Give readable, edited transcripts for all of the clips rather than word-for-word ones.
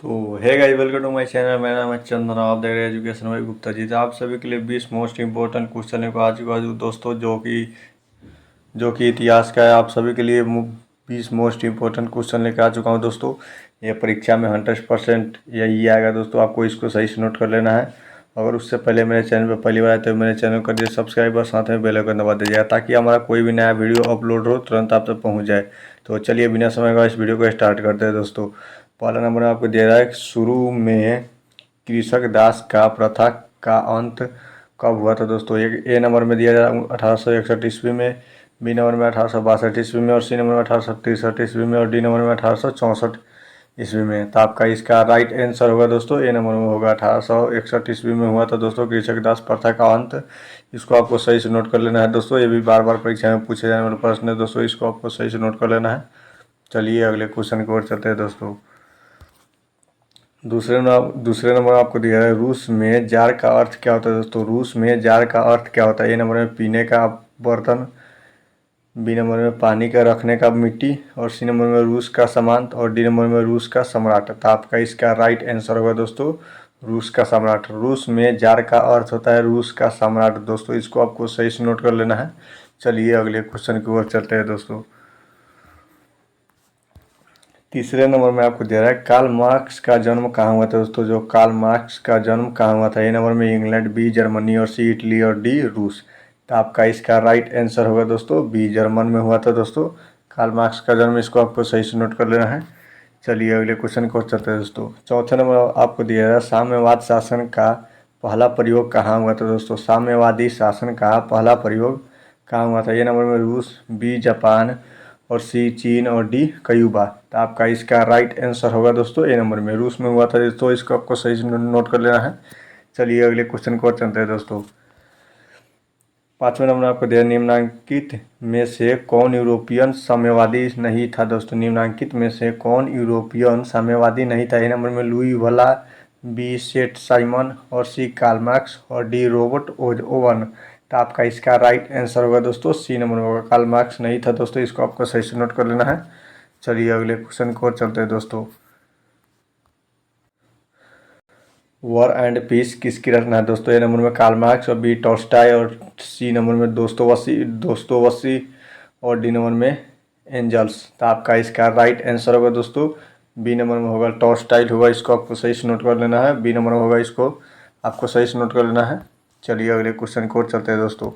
तो है guys, welcome to my channel. मेरा नाम है चंदन, आप देख रहे हैं एजुकेशन भाई गुप्ता जी। तो आप सभी के लिए 20 मोस्ट इंपॉर्टेंट क्वेश्चन है आज का दोस्तों, जो कि इतिहास का है। आप सभी के लिए 20 मोस्ट इंपॉर्टेंट क्वेश्चन लेकर आ चुका हूं दोस्तों। ये परीक्षा में 100% यही आएगा दोस्तों, आपको इसको सही से नोट कर लेना है। अगर उससे पहले मेरे चैनल पर पहली बार आए तो मेरे चैनल को कर दीजिए सब्सक्राइब और साथ में बेल आइकन दबा दीजिएगा, ताकि हमारा कोई भी नया वीडियो अपलोड हो तुरंत आप तक पहुँच जाए। तो चलिए बिना समय का इस वीडियो को स्टार्ट करते हैं दोस्तों। पहला नंबर आपको दिया जाए, शुरू में कृषक दास का प्रथा का अंत कब हुआ था दोस्तों। ए नंबर में दिया जाए 1861 ईस्वी में, बी नंबर में 1862 ईस्वी में, और सी नंबर में 1863 ईस्वी में, और डी नंबर में 1864 ईस्वी में। तो आपका इसका राइट आंसर होगा दोस्तों ए नंबर में होगा। 1861 ईस्वी में हुआ था दोस्तों कृषक दास प्रथा का अंत। इसको आपको सही से नोट कर लेना है दोस्तों, ये भी बार बार परीक्षा में पूछे जाने वाला प्रश्न है दोस्तों, इसको आपको सही से नोट कर लेना है। चलिए अगले क्वेश्चन की ओर चलते हैं दोस्तों। दूसरे नंबर आपको दिया है, रूस में जार का अर्थ क्या होता है दोस्तों। रूस में जार का अर्थ क्या होता है। ए नंबर में पीने का बर्तन, बी नंबर में पानी का रखने का मिट्टी, और सी नंबर में रूस का सामंत, और डी नंबर में रूस का सम्राट। तो आपका इसका राइट आंसर होगा दोस्तों रूस का सम्राट। रूस में जार का अर्थ होता है रूस का सम्राट दोस्तों, इसको आपको सही से नोट कर लेना है। चलिए अगले क्वेश्चन की ओर चलते हैं दोस्तों। तीसरे नंबर में आपको दे रहा है, कार्ल मार्क्स का जन्म कहाँ हुआ था दोस्तों। जो कार्ल मार्क्स का जन्म कहाँ हुआ था। ए नंबर में इंग्लैंड, बी जर्मनी, और सी इटली, और डी रूस। तो आपका इसका राइट आंसर होगा दोस्तों बी जर्मन में हुआ था दोस्तों कार्ल मार्क्स का जन्म, इसको आपको सही से नोट कर लेना है। चलिए अगले क्वेश्चन को चलते हैं दोस्तों। चौथे नंबर आपको दिया है, साम्यवाद शासन का पहला प्रयोग कहाँ हुआ था दोस्तों। साम्यवादी शासन का पहला प्रयोग कहाँ हुआ था। ए नंबर में रूस, बी जापान, और सी चीन, और डी क्यूबा। तो आपका इसका राइट आंसर होगा दोस्तों ए नंबर में रूस में हुआ था दोस्तों, इसको आपको सही से नोट कर लेना है। चलिए अगले क्वेश्चन को चलते हैं दोस्तों। पांचवें नंबर आपको दिया, निम्नलिखित में से कौन यूरोपियन साम्यवादी नहीं था दोस्तों। निम्नलिखित में से कौन यूरोपियन साम्यवादी नहीं था। ए नंबर में लुई वाला, बी सेठ साइमन, और सी कार्ल मार्क्स, और डी रॉबर्ट ओवन। तो आपका इसका राइट आंसर होगा दोस्तों सी नंबर में होगा, कार्ल मार्क्स नहीं था दोस्तों, इसको आपको सही से नोट कर लेना है। चलिए अगले क्वेश्चन को चलते हैं दोस्तों। वॉर एंड पीस किसकी रचना है दोस्तों। ए नंबर में कार्ल मार्क्स, और बी टॉल्स्टॉय, और सी नंबर में दोस्तोवस्की, और डी नंबर में एंजल्स। तो आपका इसका राइट आंसर होगा दोस्तों बी नंबर में होगा, टॉल्स्टॉय होगा, इसको आपको सही से नोट कर लेना है। बी नंबर में होगा, इसको आपको सही से नोट कर लेना है। चलिए अगले क्वेश्चन को चलते हैं दोस्तों।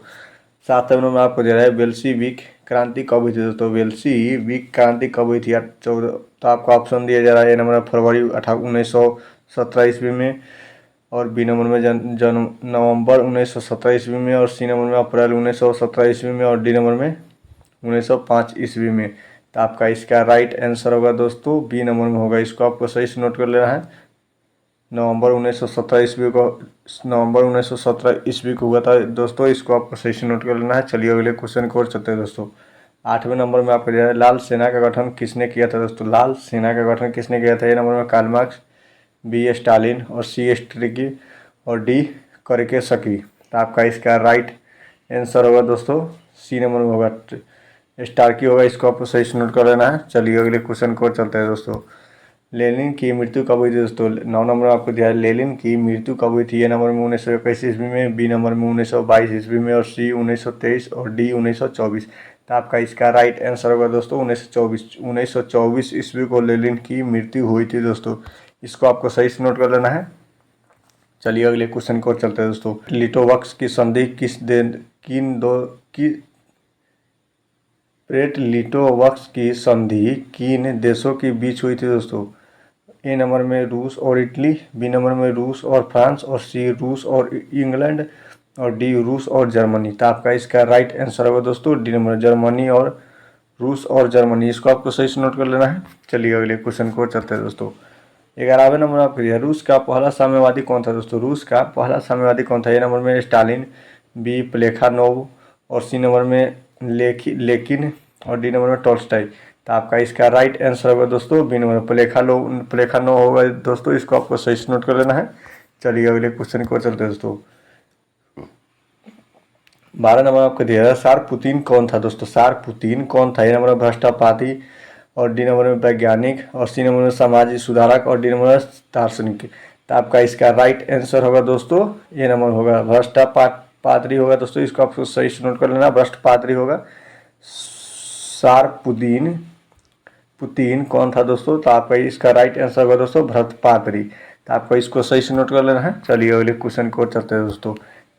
सातवें नंबर में आपको दे रहा है, बेल्शेविक क्रांति कब हुई थी दोस्तों। बेल्शेविक क्रांति कब हुई थी 14। तो आपको ऑप्शन दिया जा रहा है, ए नंबर फरवरी 1917 ईस्वी में, और बी नंबर में जन्म नवंबर 1917 ईस्वी में, और सी नंबर में अप्रैल 1917 ईस्वी में, और डी नंबर में 1905 ईस्वी में। तो आपका इसका राइट आंसर होगा दोस्तों बी नंबर में होगा, इसको आपको सही से नोट कर लेना है। नवंबर 1917 ईस्वी को हुआ था दोस्तों, इसको आपको सही से नोट कर लेना है। चलिए अगले क्वेश्चन की ओर चलते हैं दोस्तों। आठवें नंबर में आपको दिया है, लाल सेना का गठन किसने किया था दोस्तों। लाल सेना का गठन किसने किया था। ए नंबर में कार्ल मार्क्स, बी स्टालिन, और सी स्ट्रिकी, और डी करके सकी। तो आपका इसका राइट आंसर होगा दोस्तों सी नंबर में होगा, स्टार्की होगा, इसको आपको सही से नोट कर लेना है। चलिए अगले क्वेश्चन को चलते हैं दोस्तों। लेनिन की मृत्यु कब हुई थी दोस्तों। 9 नंबर आपको दिया है, लेनिन की मृत्यु कब हुई थी। ए नंबर में 1921 ईस्वी में, बी नंबर में 1922 ईस्वी में, और सी 1923, और डी 1924। तो आपका इसका राइट आंसर होगा दोस्तों 1924 ईस्वी को लेनिन की मृत्यु हुई थी दोस्तों, इसको आपको सही से नोट कर लेना है। चलिए अगले क्वेश्चन को चलते हैं दोस्तों। लिटोवक्स की संधि लिटोवक्स की संधि किन देशों के बीच हुई थी दोस्तों। ए नंबर में रूस और इटली, बी नंबर में रूस और फ्रांस, और सी रूस और इंग्लैंड, और डी रूस और जर्मनी। तो आपका इसका राइट आंसर होगा दोस्तों डी नंबर जर्मनी, और रूस और जर्मनी, इसको आपको सही से नोट कर लेना है। चलिए अगले क्वेश्चन को चलते हैं दोस्तों। 11वें नंबर आपको दिया, रूस का पहला साम्यवादी कौन था दोस्तों। रूस का पहला साम्यवादी कौन था। ए नंबर में स्टालिन, बी प्लेखानोव, और सी नंबर में लेकिन, और डी नंबर में टॉल्स्टॉय। तो आपका इसका राइट आंसर होगा दोस्तों बी नंबर प्लेखानोव होगा दोस्तों, इसको आपको सही से नोट कर लेना है। चलिए अगले क्वेश्चन को चलते हैं दोस्तों। 12 नंबर आपको दिया है, सारपुतीन कौन था दोस्तों। सारपुतीन कौन था। ए नंबर भ्रष्टपाती, और डी नंबर में वैज्ञानिक, और सी नंबर में सामाजिक सुधारक, और डी नंबर में दार्शनिक। तो आपका इसका राइट आंसर होगा दोस्तों ए नंबर होगा, भ्रष्ट पादरी होगा दोस्तों। इसको आपको सही से नोट कर लेना, भ्रष्ट पादरी होगा। सारपुदीन पुतीन कौन था दोस्तों? तो आपका इसका राइट आंसर होगा दोस्तों भ्रष्ट पादरी। तो आपको इसको सही से नोट कर लेना है। चलिए अगले क्वेश्चन को चलते हैं दोस्तों।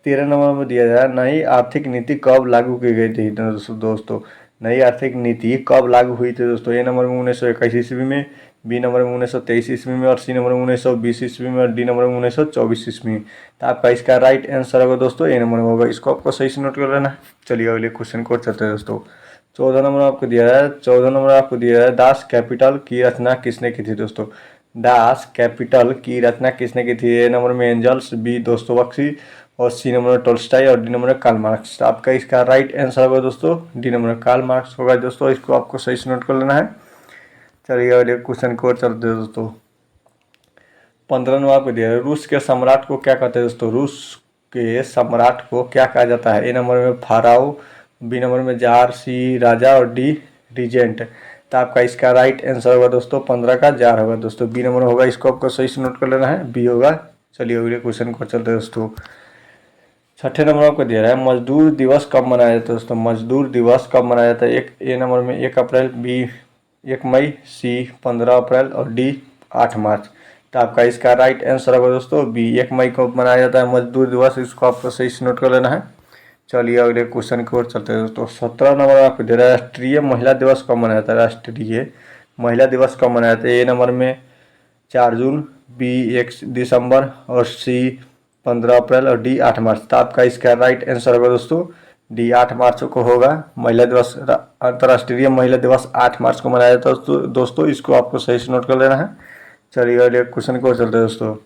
13 नंबर में दिया जाए, नई आर्थिक नीति कब लागू की गई थी दोस्तों? नई आर्थिक नीति कब लागू हुई थी दोस्तों? ए नंबर में 1921 ईस्वी में, बी नंबर में 1923 ईस्वी में, और सी नंबर में 1920 ईस्वी में, और डी नंबर में 1924 ईस्वी में। तो आपका इसका राइट आंसर होगा दोस्तों ए नंबर में होगा। इसको आपको सही से नोट कर लेना है। चलिए अगले क्वेश्चन को चलते हैं दोस्तों। 14 नंबर आपको दिया है, 14 नंबर आपको दिया है, दास कैपिटल की रचना किसने की थी दोस्तों? दास कैपिटल की रचना किसने की थी? ए नंबर में एंजल्स, बी दोस्तोवस्की, और सी नंबर में टोल्स्टॉय, और डी नंबर में कार्ल मार्क्स। तो आपका इसका राइट आंसर होगा दोस्तों डी नंबर में कार्ल मार्क्स होगा दोस्तों। इसको आपको सही से नोट कर लेना है। चलिए अगले क्वेश्चन को चलते हैं दोस्तों। 15 नंबर आपको दिया है, रूस के सम्राट को क्या कहते हैं दोस्तों? रूस के सम्राट को क्या कहा जाता है? ए नंबर में फाराओ, बी नंबर में जार, सी राजा, और डी रीजेंट। तो आपका इसका राइट आंसर होगा दोस्तों 15 का जार होगा दोस्तों। बी नंबर होगा, इसको आपको सही से नोट कर लेना है, बी होगा। चलिए अगले क्वेश्चन को चलते हैं दोस्तों। 6ठे नंबर आपको दिया है, मजदूर दिवस कब मनाया जाता है दोस्तों? मजदूर दिवस कब मनाया जाता है? एक ए नंबर में 1 अप्रैल, बी 1 मई, सी 15 अप्रैल, और डी 8 मार्च। तो आपका इसका राइट आंसर होगा दोस्तों बी 1 मई को मनाया जाता है मजदूर दिवस। इसको आपको सही से नोट कर लेना है। चलिए अगले क्वेश्चन की ओर चलते हैं दोस्तों। 17 नंबर आपको दे रहा है, राष्ट्रीय महिला दिवस कब मनाया जाता है? राष्ट्रीय महिला दिवस कब मनाया जाता है? ए नंबर में 4 जून, बी 1 दिसंबर, और सी 15 अप्रैल, और डी 8 मार्च। तो आपका इसका राइट आंसर होगा दोस्तों डी 8 मार्च को होगा। महिला दिवस, अंतर्राष्ट्रीय महिला दिवस 8 मार्च को मनाया जाता है दोस्तों। इसको आपको सही से नोट कर लेना है। चलिए अगले क्वेश्चन को चलते हैं दोस्तों।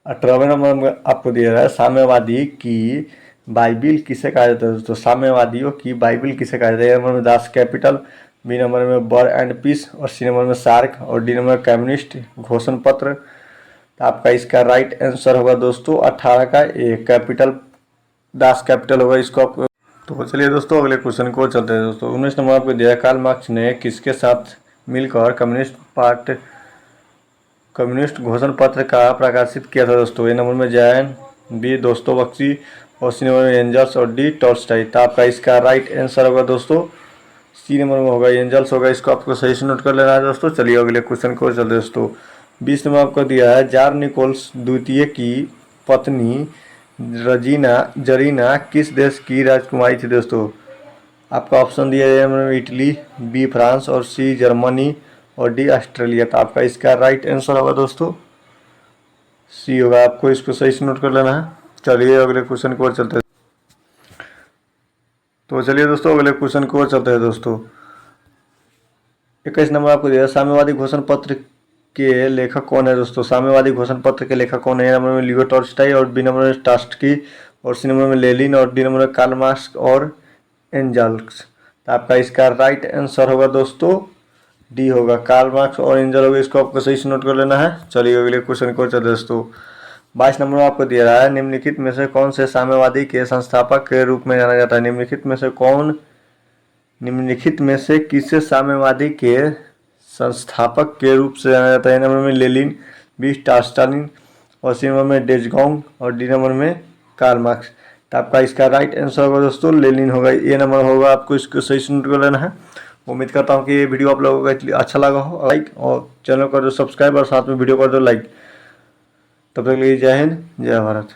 18वें नंबर में आपको दिया रहा है, साम्यवादी की बाइबिल किसे कहा जाता है दोस्तों? साम्यवादियों की बाइबिल किसे कहा जाता है? ए नंबर में दास कैपिटल, बी नंबर में वर एंड पीस, और सी नंबर में सार्क, और डी नंबर में कम्युनिस्ट घोषण पत्र। तो आपका इसका राइट आंसर होगा दोस्तों 18 का ए कैपिटल, दास कैपिटल होगा। इसको आप तो चलिए दोस्तों अगले क्वेश्चन को चलते हैं दोस्तों। 19 नंबर आपको दिया है, कार्ल मार्क्स ने किसके साथ मिलकर कम्युनिस्ट घोषण पत्र का प्रकाशित किया था दोस्तों? ए नंबर में जैन, बी दोस्तोवस्की, और सी नंबर में एंजल्स, और डी टॉल्स्टॉय। तो आपका इसका राइट आंसर होगा दोस्तों सी नंबर में होगा, एंजल्स होगा। इसको आपको सही से नोट कर लेना है दोस्तों। चलिए अगले क्वेश्चन को चलते दोस्तों। 20 नंबर आपको दिया है, जार निकोल्स द्वितीय की पत्नी जरीना किस देश की राजकुमारी थी दोस्तों? आपका ऑप्शन दिया है इटली, बी फ्रांस, और सी जर्मनी, और डी ऑस्ट्रेलिया। तो आपका इसका राइट आंसर होगा दोस्तों सी होगा। आपको इसको सही से नोट कर लेना है। चलिए अगले क्वेश्चन को चलते हैं। तो चलिए दोस्तों अगले क्वेश्चन को चलते हैं दोस्तों। 21 नंबर आपको दिया, साम्यवादी घोषण पत्र के लेखक कौन है दोस्तों? साम्यवादी घोषण पत्र के लेखक कौन है? ए नंबर में लियो टॉल्स्टॉय, और बी नंबर में टास्की, और सी नंबर में लेनिन, और डी नंबर में कार्ल मार्क्स और एंजल्स। तो आपका इसका राइट आंसर होगा दोस्तों डी होगा, कार्ल मार्क्स और एंजल होगा। इसको आपको सही से नोट कर लेना है। चलिए अगले क्वेश्चन को चलते दोस्तों। 22 नंबर में आपको दिया रहा है, निम्नलिखित में से कौन से साम्यवादी के संस्थापक के रूप में जाना जाता है? निम्नलिखित में से किसे साम्यवादी के संस्थापक के रूप से जाना जाता है? नंबर में लेनिन, बी स्टालिन, और सी नंबर में डेजगोंग, और डी नंबर में कार्ल मार्क्स। तो आपका इसका राइट आंसर होगा दोस्तों लेनिन होगा। ये नंबर होगा, आपको इसको सही से नोट कर लेना है। उम्मीद करता हूँ कि ये वीडियो आप लोगों को अच्छा लगा हो। लाइक और चैनल कर दो सब्सक्राइब, और साथ में वीडियो कर दो लाइक। तब तक के लिए जय हिंद, जय भारत।